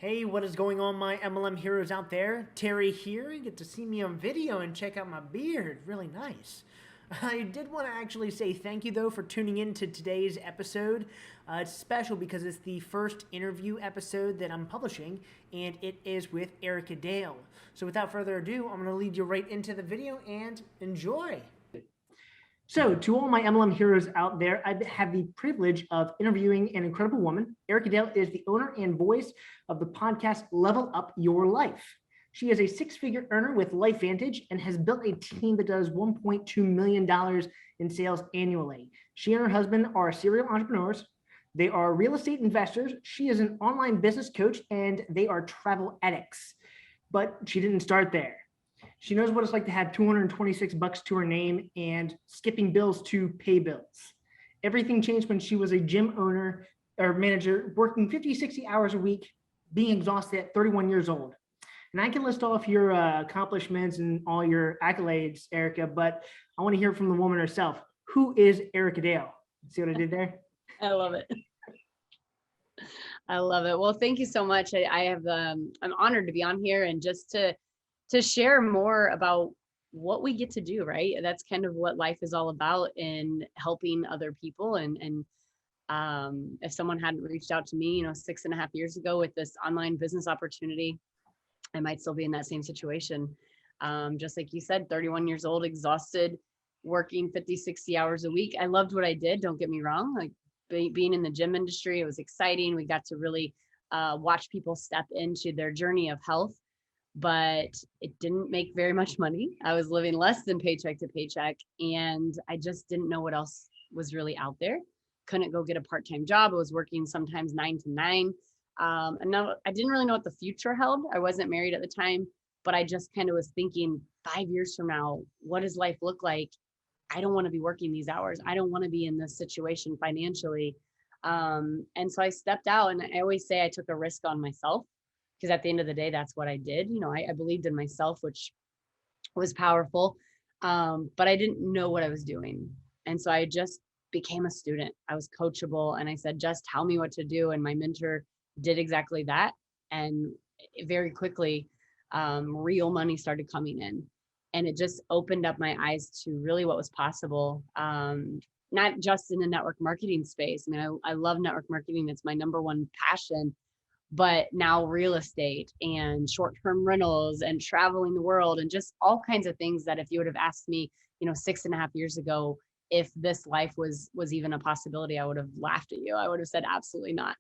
Hey, what is going on, my MLM heroes out there? Terry here. You get to see me on video and check out my beard. Really nice. I did want to actually say thank you, though, for tuning in to today's episode. It's special because it's the first interview episode that I'm publishing, and it is with Erika Dale. So without further ado, I'm going to lead you right into the video and enjoy. So, to all my MLM heroes out there, I have the privilege of interviewing an incredible woman. Erika Dale is the owner and voice of the podcast Level Up Your Life. She is a six-figure earner with LifeVantage and has built a team that does $1.2 million in sales annually. She and her husband are serial entrepreneurs. They are real estate investors. She is an online business coach, and they are travel addicts. But she didn't start there. She knows what it's like to have $226 to her name and skipping bills to pay bills. Everything changed when she was a gym owner or manager, working 50, 60 hours a week, being exhausted at 31 years old. And I can list off your accomplishments and all your accolades, Erika, but I want to hear from the woman herself. Who is Erika Dale? See what I did there? I love it. I love it. Well, thank you so much. I'm honored to be on here and just to share more about what we get to do, right? That's kind of what life is all about, in helping other people. And if someone hadn't reached out to me, 6.5 years ago with this online business opportunity, I might still be in that same situation. Just like you said, 31 years old, exhausted, working 50, 60 hours a week. I loved what I did. Don't get me wrong. Like being in the gym industry, it was exciting. We got to really watch people step into their journey of health, but it didn't make very much money. I was living less than paycheck to paycheck, and I just didn't know what else was really out there. Couldn't go get a part-time job. I was working sometimes 9 to 9. And now I didn't really know what the future held. I wasn't married at the time, but I just kind of was thinking 5 years from now, what does life look like? I don't want to be working these hours. I don't want to be in this situation financially. And so I stepped out, and I always say I took a risk on myself, because at the end of the day, that's what I did. I believed in myself, which was powerful, but I didn't know what I was doing. And so I just became a student. I was coachable, and I said, just tell me what to do. And my mentor did exactly that. And very quickly, real money started coming in. And it just opened up my eyes to really what was possible, not just in the network marketing space. I mean, I love network marketing. It's my number one passion. But now real estate and short-term rentals and traveling the world and just all kinds of things that if you would have asked me, 6.5 years ago, if this life was even a possibility, I would have laughed at you. I would have said, absolutely not.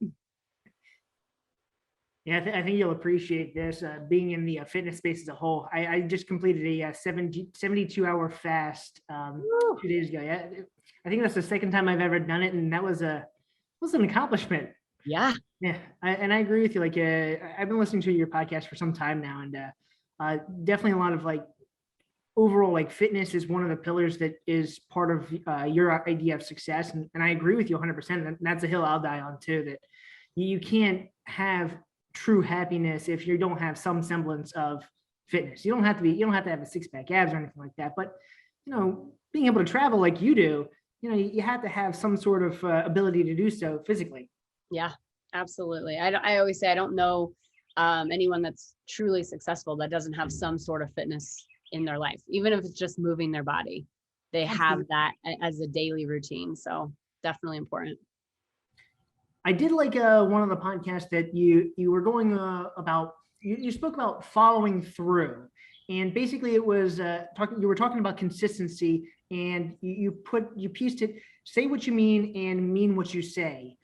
Yeah, I think you'll appreciate this, being in the fitness space as a whole. I just completed a 72-hour fast 2 days ago. Yeah, I think that's the second time I've ever done it, and that was an accomplishment. Yeah. Yeah, I agree with you. Like, I've been listening to your podcast for some time now, and definitely a lot of overall fitness is one of the pillars that is part of your idea of success. And I agree with you 100%. And that's a hill I'll die on too, that you can't have true happiness if you don't have some semblance of fitness. You don't have to have a six-pack abs or anything like that. But, being able to travel like you do, you have to have some sort of ability to do so physically. Yeah, absolutely. I always say I don't know anyone that's truly successful that doesn't have some sort of fitness in their life, even if it's just moving their body. They have that as a daily routine. So definitely important. I did like one of the podcasts that you were going about. You spoke about following through, and basically it was you were talking about consistency, and you pieced it: say what you mean and mean what you say.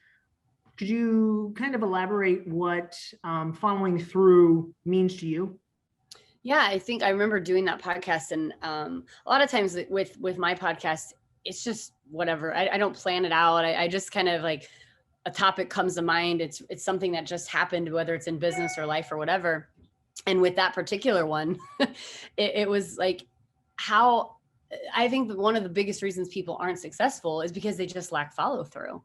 Could you kind of elaborate what following through means to you? Yeah, I think I remember doing that podcast, and a lot of times with my podcast, it's just whatever. I don't plan it out. I just kind of a topic comes to mind. It's something that just happened, whether it's in business or life or whatever. And with that particular one, it was how I think that one of the biggest reasons people aren't successful is because they just lack follow through.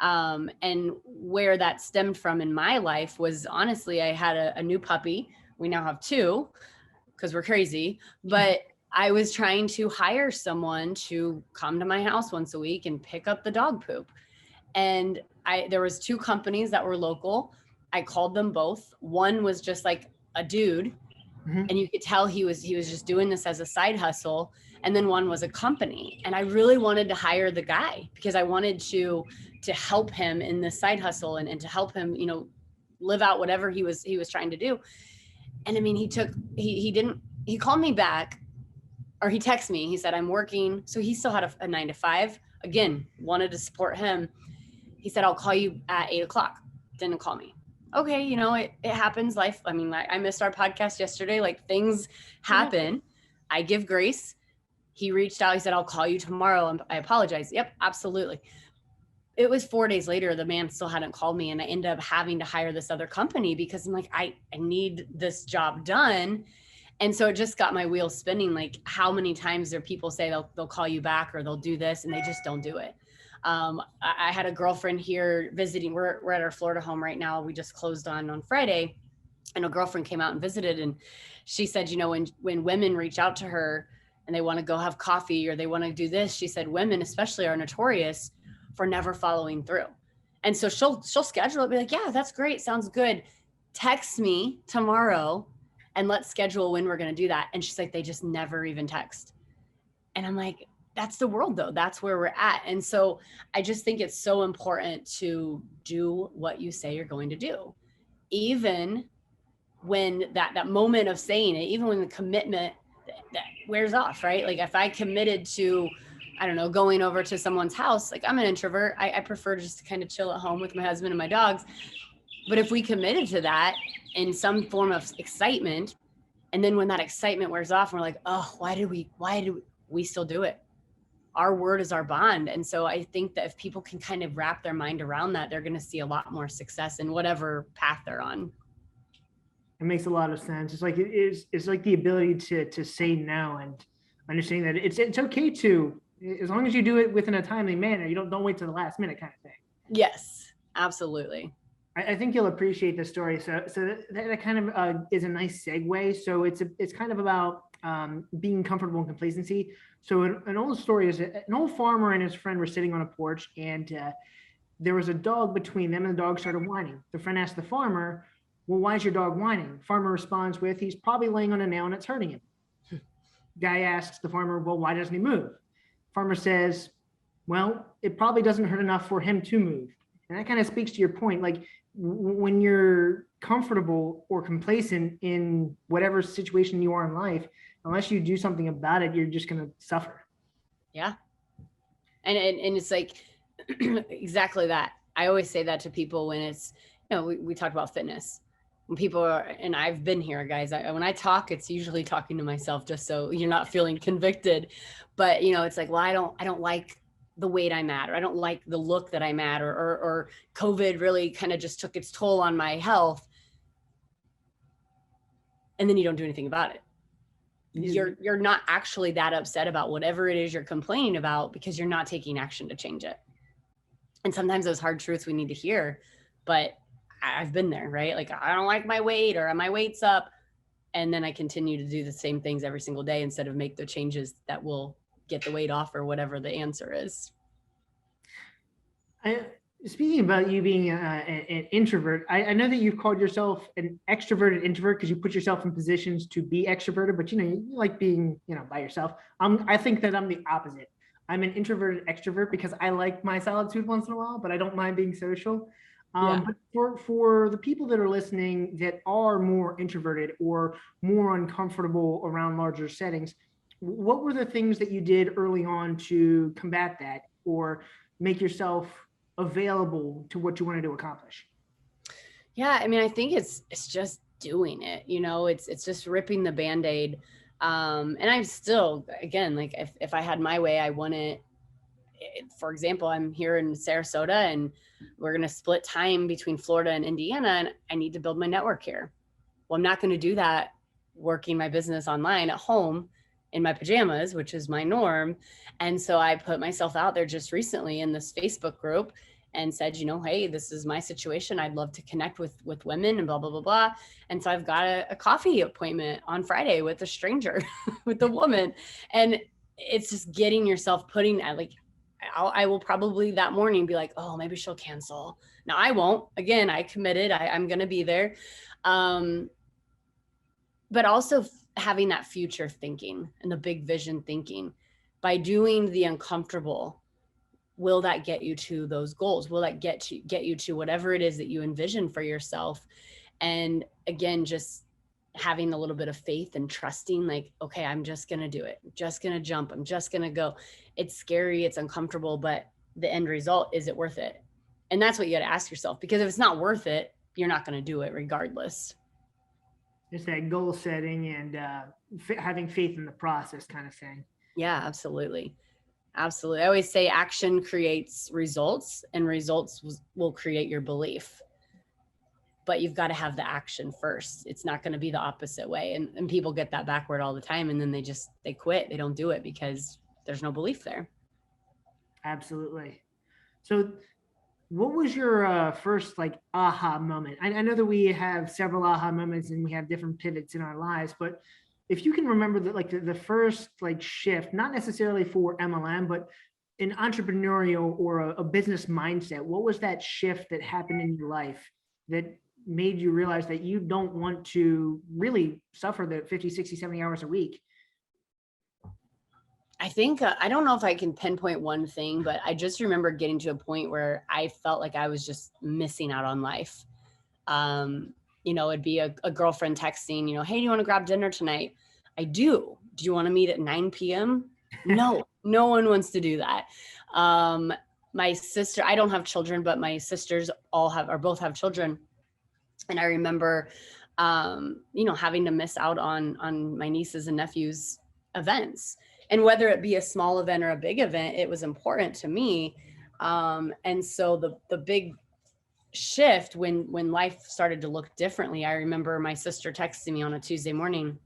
And where that stemmed from in my life was, honestly, I had a new puppy. We now have 2 because we're crazy, but I was trying to hire someone to come to my house once a week and pick up the dog poop. And there was 2 companies that were local. I called them both. One was just like a dude, Mhm. and you could tell he was just doing this as a side hustle. And then one was a company. And I really wanted to hire the guy because I wanted to help him in this side hustle and to help him, you know, live out whatever he was trying to do. And I mean, he called me back, or he texted me. He said, I'm working. So he still had a 9 to 5. Again, wanted to support him. He said, I'll call you at 8:00. Didn't call me. Okay, you know, it happens. Life. I mean, I missed our podcast yesterday. Like, things happen. I give grace. He reached out. He said, I'll call you tomorrow. I apologize. Yep, absolutely. It was 4 days later, the man still hadn't called me, and I ended up having to hire this other company because I'm like, I need this job done. And so it just got my wheels spinning. Like, how many times do people say they'll call you back or they'll do this, and they just don't do it. I had a girlfriend here visiting. We're at our Florida home right now. We just closed on Friday, and a girlfriend came out and visited, and she said, you know, when women reach out to her and they want to go have coffee or they want to do this, she said women especially are notorious for never following through. And so she'll schedule it, be like, yeah, that's great, sounds good, text me tomorrow and let's schedule when we're going to do that. And she's like, they just never even text. And I'm like, that's the world though. That's where we're at. And so I just think it's so important to do what you say you're going to do. Even when that moment of saying it, even when the commitment that wears off, right? Like, if I committed to, I don't know, going over to someone's house, like, I'm an introvert. I prefer just to kind of chill at home with my husband and my dogs. But if we committed to that in some form of excitement, and then when that excitement wears off, and we're like, oh, why do we still do it? Our word is our bond. And so I think that if people can kind of wrap their mind around that, they're going to see a lot more success in whatever path they're on. It makes a lot of sense. It's like it's like the ability to say no and understanding that it's okay to, as long as you do it within a timely manner. You don't wait till the last minute kind of thing. Yes, absolutely. I think you'll appreciate the story. So that kind of is a nice segue. So it's kind of about being comfortable in complacency. So an old story is an old farmer and his friend were sitting on a porch, and there was a dog between them, and the dog started whining. The friend asked the farmer, well, why is your dog whining? Farmer responds with, he's probably laying on a nail and it's hurting him. Guy asks the farmer, well, why doesn't he move? Farmer says, well, it probably doesn't hurt enough for him to move. And that kind of speaks to your point. Like, when you're comfortable or complacent in whatever situation you are in life, unless you do something about it, you're just going to suffer. Yeah. And it's like exactly that. I always say that to people when it's, you know, we talk about fitness. When people are, and I've been here, guys, when I talk, it's usually talking to myself, just so you're not feeling convicted. But, you know, it's like, well, I don't like the weight I'm at, or I don't like the look that I'm at, or COVID really kind of just took its toll on my health. And then you don't do anything about it. You're not actually that upset about whatever it is you're complaining about, because you're not taking action to change it. And sometimes those hard truths we need to hear, but I've been there, right? Like, I don't like my weight, or my weight's up. And then I continue to do the same things every single day instead of make the changes that will get the weight off, or whatever the answer is. Speaking about you being an introvert, I know that you've called yourself an extroverted introvert because you put yourself in positions to be extroverted, but, you know, you like being, you know, by yourself. I think that I'm the opposite. I'm an introverted extrovert because I like my solitude once in a while, but I don't mind being social. But for the people that are listening that are more introverted or more uncomfortable around larger settings, what were the things that you did early on to combat that, or make yourself available to what you wanted to accomplish? Yeah, I mean, I think it's just doing it, you know, it's just ripping the Band-Aid. And I'm still, again, like, if I had my way, I wouldn't, for example, I'm here in Sarasota and we're going to split time between Florida and Indiana, and I need to build my network here. Well, I'm not going to do that working my business online at home in my pajamas, which is my norm. And so I put myself out there just recently in this Facebook group and said, you know, hey, this is my situation. I'd love to connect with women and blah, blah, blah, blah. And so I've got a coffee appointment on Friday with a stranger, with a woman. And it's just getting yourself putting that, like, I will probably that morning be like, oh, maybe she'll cancel. Now I won't. Again, I committed. I'm going to be there. But also having that future thinking and the big vision thinking. By doing the uncomfortable, will that get you to those goals? Will that get you to whatever it is that you envision for yourself? And again, just having a little bit of faith and trusting, like, okay, I'm just going to do it. I'm just going to jump. I'm just going to go. It's scary. It's uncomfortable, but the end result, is it worth it? And that's what you got to ask yourself, because if it's not worth it, you're not going to do it regardless. Just that goal setting and having faith in the process kind of thing. Yeah, absolutely. Absolutely. I always say action creates results, and results will create your belief. But you've got to have the action first. It's not going to be the opposite way. And people get that backward all the time. And then they quit. They don't do it because there's no belief there. Absolutely. So what was your first like aha moment? I know that we have several aha moments and we have different pivots in our lives, but if you can remember that, like the first like shift, not necessarily for MLM, but an entrepreneurial or a business mindset, what was that shift that happened in your life that made you realize that you don't want to really suffer the 50, 60, 70 hours a week? I think, I don't know if I can pinpoint one thing, but I just remember getting to a point where I felt like I was just missing out on life. It'd be a girlfriend texting, hey, do you want to grab dinner tonight? I do. Do you want to meet at 9 p.m.? No, no one wants to do that. My sister, I don't have children, but my sisters both have children. And I remember, having to miss out on my nieces and nephews' events. And whether it be a small event or a big event, it was important to me. And so the big shift when life started to look differently, I remember my sister texting me on a Tuesday morning,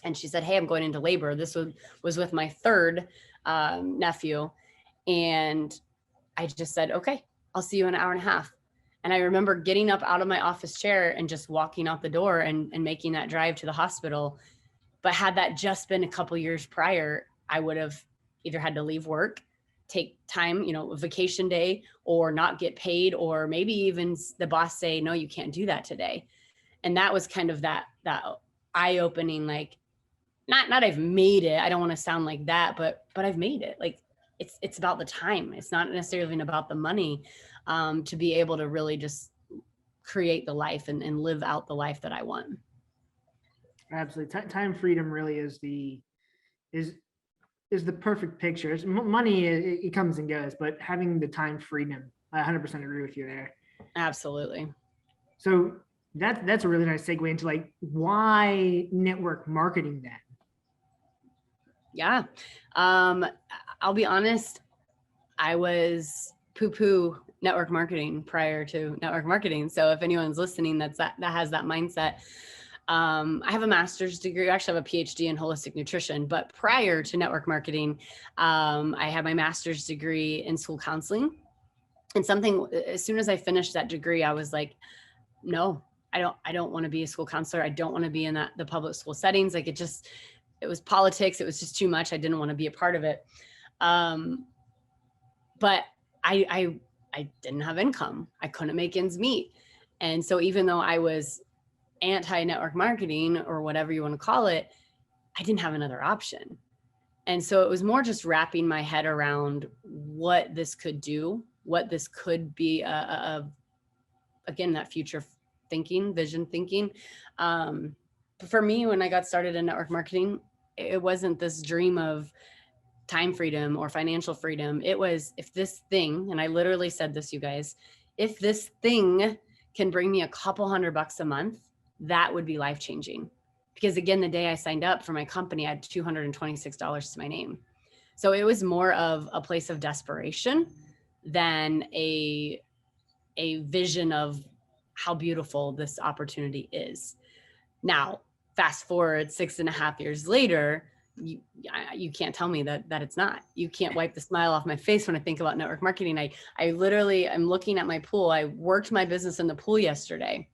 and she said, hey, I'm going into labor. This was with my third nephew. And I just said, okay, I'll see you in an hour and a half. And I remember getting up out of my office chair and just walking out the door and making that drive to the hospital. But had that just been a couple years prior, I would have either had to leave work, take time, a vacation day, or not get paid, or maybe even the boss say, no, you can't do that today. And that was kind of that eye-opening, like, not I've made it. I don't want to sound like that, but I've made it. Like it's about the time. It's not necessarily even about the money, to be able to really just create the life and live out the life that I want. Absolutely. Time freedom really is the perfect picture. Money, it comes and goes, but having the time freedom, I 100% agree with you there. Absolutely. So that's a really nice segue into like, why network marketing then? Yeah. I'll be honest, I was poo-poo network marketing prior to network marketing. So if anyone's listening that has that mindset, I have a master's degree. I actually have a PhD in holistic nutrition, but prior to network marketing, I had my master's degree in school counseling. And as soon as I finished that degree, I was like, no, I don't want to be a school counselor. I don't want to be in the public school settings. Like it was politics. It was just too much. I didn't want to be a part of it. But I didn't have income. I couldn't make ends meet. And so even though I was anti-network marketing or whatever you want to call it, I didn't have another option. And so it was more just wrapping my head around what this could do, what this could be, again, that future thinking, vision thinking. For me, when I got started in network marketing, it wasn't this dream of time freedom or financial freedom. It was, if this thing, and I literally said this, you guys, if this thing can bring me a couple $100 a month, that would be life-changing. Because again, the day I signed up for my company, I had $226 to my name. So it was more of a place of desperation than a vision of how beautiful this opportunity is. Now, fast forward 6.5 years later, you can't tell me that it's not. You can't wipe the smile off my face when I think about network marketing. I literally, I'm looking at my pool. I worked my business in the pool yesterday.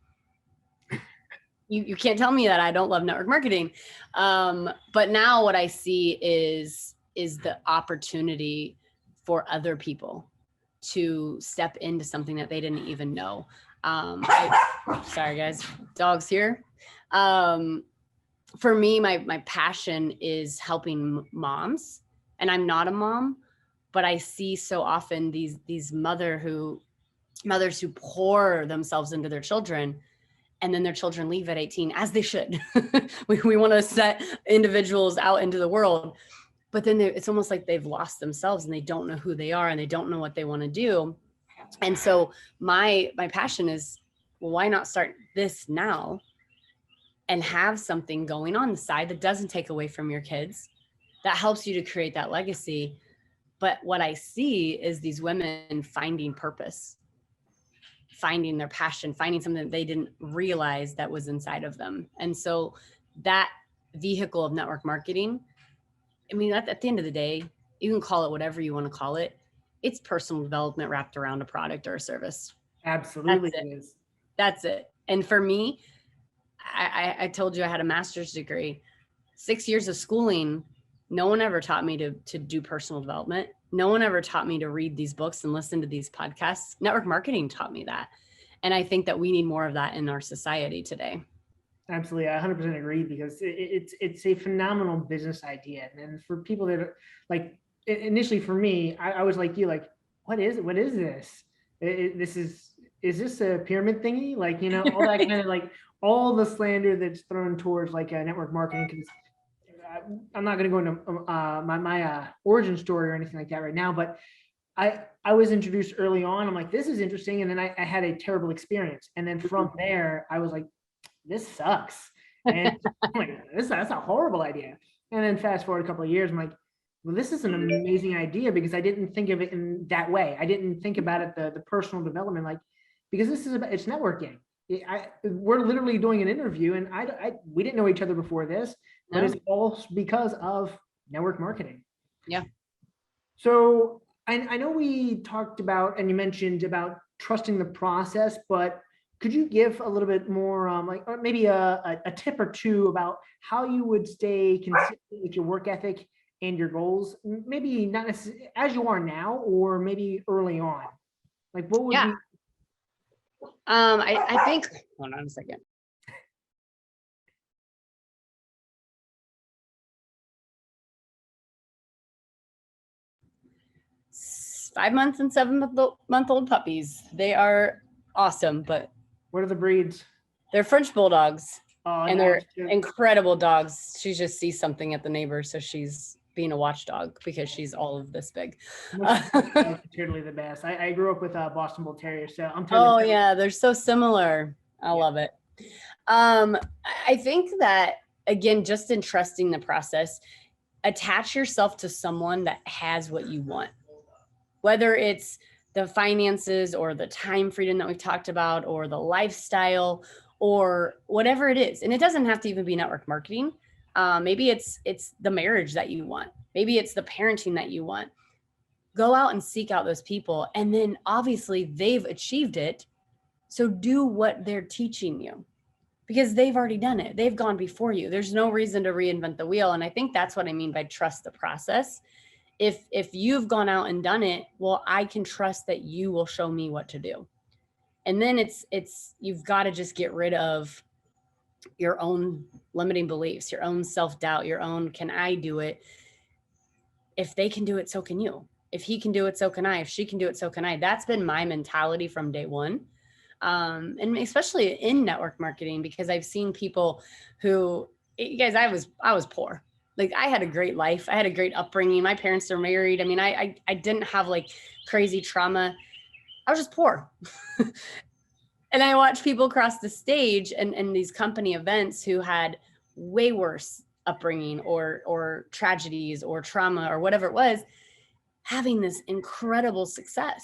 You can't tell me that I don't love network marketing. But now what I see is the opportunity for other people to step into something that they didn't even know. Sorry guys, dogs here. For me, my passion is helping moms, and I'm not a mom, but I see so often these mothers who pour themselves into their children, and then their children leave at 18, as they should. we want to set individuals out into the world, but then it's almost like they've lost themselves and they don't know who they are and they don't know what they want to do. And so my passion is, well, why not start this now and have something going on the side that doesn't take away from your kids, that helps you to create that legacy. But what I see is these women finding purpose, finding their passion, finding something that they didn't realize that was inside of them. And so that vehicle of network marketing, I mean, at the end of the day, you can call it whatever you want to call it. It's personal development wrapped around a product or a service. Absolutely. That's it. And for me, I told you I had a master's degree, 6 years of schooling. No one ever taught me to do personal development. No one ever taught me to read these books and listen to these podcasts. Network marketing taught me that. And I think that we need more of that in our society today. Absolutely. I 100% agree, because it's a phenomenal business idea. And for people that are like, initially for me, I was like you, like, what is it? What is this? Is this a pyramid thingy? Like, all that kind of like all the slander that's thrown towards like network marketing. Because I'm not going to go into my origin story or anything like that right now, but I was introduced early on. I'm like, this is interesting. And then I had a terrible experience. And then from there, I was like, this sucks. And I'm like, that's a horrible idea. And then fast forward a couple of years, I'm like, well, this is an amazing idea, because I didn't think of it in that way. I didn't think about it, the personal development, like, because this is it's networking. We're literally doing an interview, and we didn't know each other before this, but it's all because of network marketing. Yeah. So I know we talked about, and you mentioned about trusting the process, but could you give a little bit more, or maybe a tip or two about how you would stay consistent with your work ethic and your goals? Maybe not necessarily as you are now, or maybe early on. Like, what would be? I think, hold on a second. Five months and 7-month-old puppies. They are awesome, but what are the breeds? They're French bulldogs, and they're cute. Incredible dogs. She just sees something at the neighbor, so she's being a watchdog because she's all of this big. Literally the best. I grew up with a Boston Bull Terrier, so I'm totally. Oh yeah, they're so similar. I love it. I think that, again, just in trusting the process, attach yourself to someone that has what you want, whether it's the finances or the time freedom that we've talked about, or the lifestyle, or whatever it is. And it doesn't have to even be network marketing. Maybe it's the marriage that you want. Maybe it's the parenting that you want. Go out and seek out those people. And then obviously they've achieved it. So do what they're teaching you, because they've already done it. They've gone before you. There's no reason to reinvent the wheel. And I think that's what I mean by trust the process. If you've gone out and done it, well, I can trust that you will show me what to do. And then you've got to just get rid of your own limiting beliefs, your own self-doubt, your own, can I do it? If they can do it, so can you. If he can do it, so can I. If she can do it, so can I. That's been my mentality from day one. And especially in network marketing, because I've seen people who, you guys, I was poor. Like, I had a great life. I had a great upbringing. My parents are married. I mean, I didn't have like crazy trauma. I was just poor. And I watched people cross the stage and these company events who had way worse upbringing or tragedies or trauma or whatever it was, having this incredible success.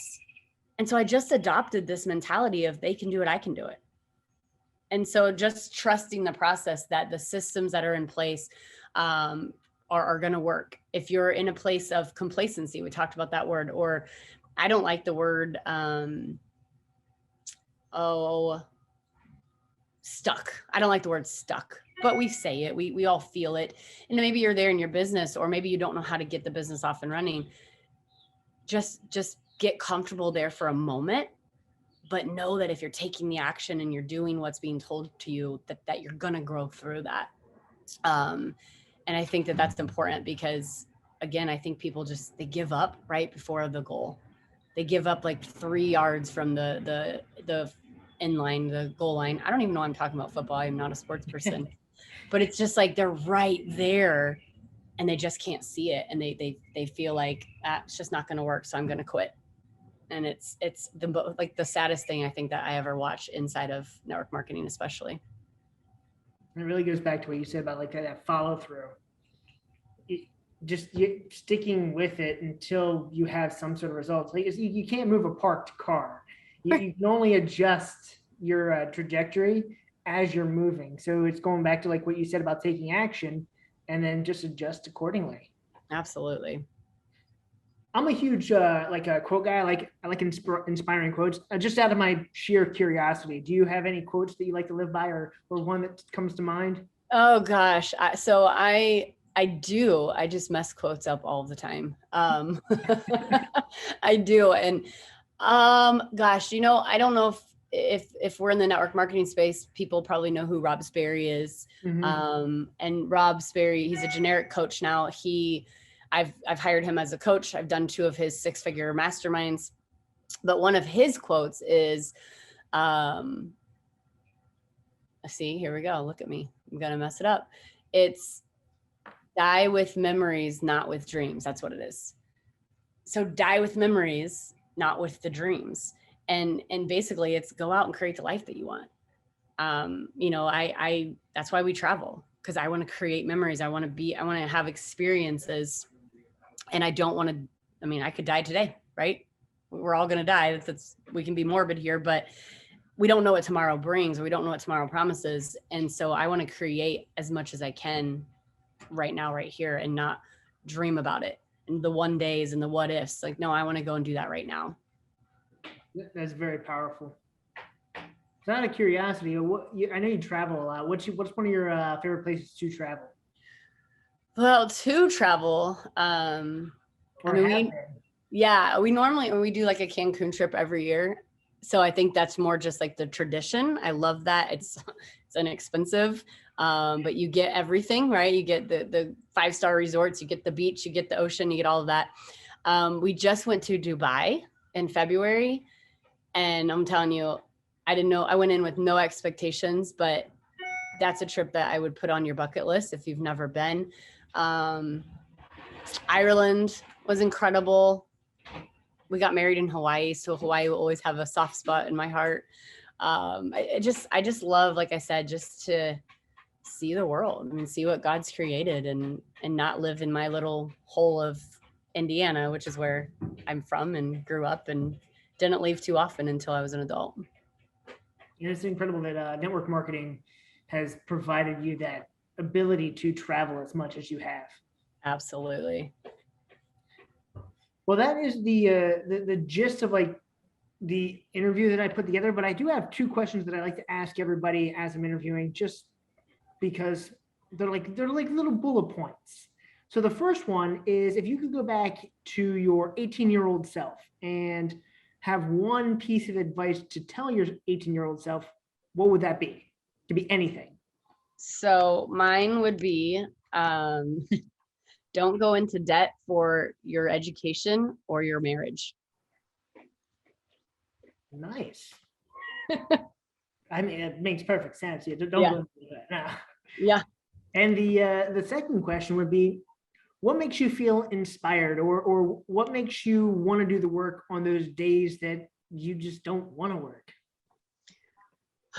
And so I just adopted this mentality of they can do it, I can do it. And so just trusting the process, that the systems that are in place are going to work. If you're in a place of complacency, we talked about that word, or I don't like the word, stuck. I don't like the word stuck, but we say it, we all feel it. And maybe you're there in your business, or maybe you don't know how to get the business off and running. just get comfortable there for a moment, but know that if you're taking the action and you're doing what's being told to you, that you're going to grow through that. And I think that that's important because, again, I think people they give up right before the goal. They give up like 3 yards from the end line, the goal line. I don't even know I'm talking about football. I'm not a sports person, but it's just like they're right there and they just can't see it. And they feel like it's just not going to work. So I'm going to quit. And it's the saddest thing I think that I ever watched inside of network marketing, especially. And it really goes back to what you said about like that follow through. Just sticking with it until you have some sort of results. Like you can't move a parked car. You can only adjust your trajectory as you're moving. So it's going back to like what you said about taking action and then just adjust accordingly. Absolutely. I'm a huge like a quote guy. I like inspiring quotes. Just out of my sheer curiosity, do you have any quotes that you like to live by, or one that comes to mind? Oh gosh, I do. I just mess quotes up all the time. I do, and gosh, I don't know if we're in the network marketing space, people probably know who Rob Sperry is. Mm-hmm. And Rob Sperry, he's a generic coach now. I've hired him as a coach. I've done 2 of his 6-figure masterminds. But one of his quotes is, see, here we go. Look at me. I'm going to mess it up. It's die with memories, not with dreams. That's what it is. So die with memories, not with the dreams. And basically it's go out and create the life that you want. I that's why we travel, because I want to create memories. I want to have experiences. And I don't want to, I could die today, right? We're all going to die. We can be morbid here, but we don't know what tomorrow brings, or we don't know what tomorrow promises. And so I want to create as much as I can right now, right here, and not dream about it and the one days and the what ifs. Like, no, I want to go and do that right now. That's very powerful. So out of curiosity, I know you travel a lot. What's one of your favorite places to travel? Well, to travel, we normally, when we do like a Cancun trip every year. So I think that's more just like the tradition. I love that. It's inexpensive, but you get everything, right? You get the 5-star resorts, you get the beach, you get the ocean, you get all of that. We just went to Dubai in February, and I'm telling you, I didn't know, I went in with no expectations, but that's a trip that I would put on your bucket list if you've never been. Ireland was incredible. We got married in Hawaii, so Hawaii will always have a soft spot in my heart. I just love, like I said, just to see the world and see what God's created, and not live in my little hole of Indiana, which is where I'm from and grew up, and didn't leave too often until I was an adult. It's incredible that network marketing has provided you that ability to travel as much as you have. Absolutely. Well, that is the gist of like the interview that I put together, but I do have 2 questions that I like to ask everybody as I'm interviewing, just because they're like little bullet points. So the first one is, if you could go back to your 18-year-old self and have one piece of advice to tell your 18-year-old self, what would that be? Could be anything. So mine would be, don't go into debt for your education or your marriage. Nice. It makes perfect sense. Yeah, don't go into that. No. Yeah. And the second question would be, what makes you feel inspired, or what makes you want to do the work on those days that you just don't want to work?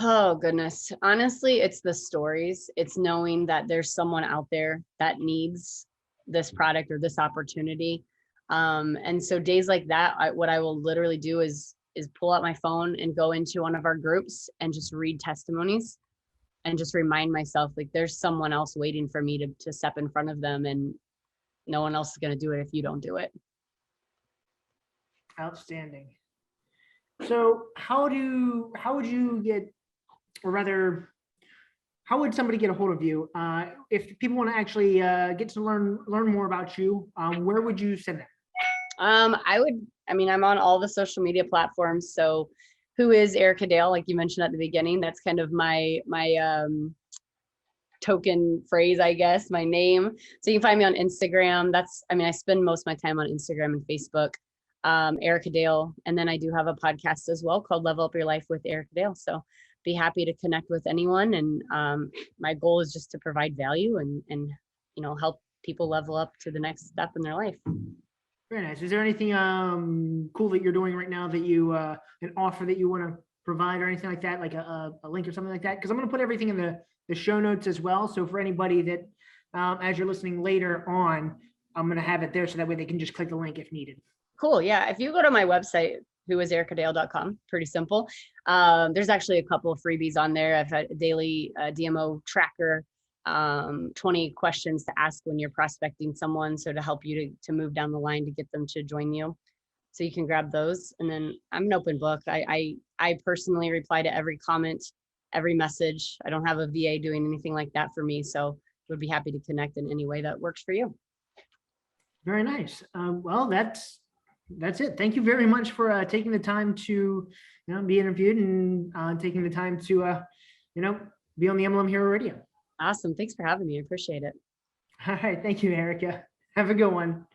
Oh, goodness. Honestly, it's the stories. It's knowing that there's someone out there that needs this product or this opportunity. And so days like that, what I will literally do is pull out my phone and go into one of our groups and just read testimonies and just remind myself, like, there's someone else waiting for me to step in front of them, and no one else is going to do it if you don't do it. Outstanding. So how would you get, or rather, how would somebody get a hold of you? If people want to actually get to learn more about you, where would you send them? I'm on all the social media platforms. So who is Erika Dale? Like you mentioned at the beginning, that's kind of my token phrase, I guess, my name. So you can find me on Instagram. I spend most of my time on Instagram and Facebook, Erika Dale. And then I do have a podcast as well called Level Up Your Life with Erika Dale. So be happy to connect with anyone. And my goal is just to provide value and help people level up to the next step in their life. Very nice. Is there anything cool that you're doing right now that you an offer that you want to provide or anything like that, like a link or something like that? Because I'm going to put everything in the show notes as well. So for anybody that as you're listening later on, I'm going to have it there so that way they can just click the link if needed. Cool. Yeah. If you go to my website, whoiserikadale.com, pretty simple. There's actually a couple of freebies on there. I've had a daily DMO tracker, 20 questions to ask when you're prospecting someone. So to help you to move down the line to get them to join you. So you can grab those. And then I'm an open book. I personally reply to every comment, every message. I don't have a VA doing anything like that for me. So would be happy to connect in any way that works for you. Very nice. Well, that's it. Thank you very much for taking the time to be interviewed and taking the time to be on the MLM Hero Radio. Awesome. Thanks for having me. I appreciate it. All right. Thank you, Erika. Have a good one.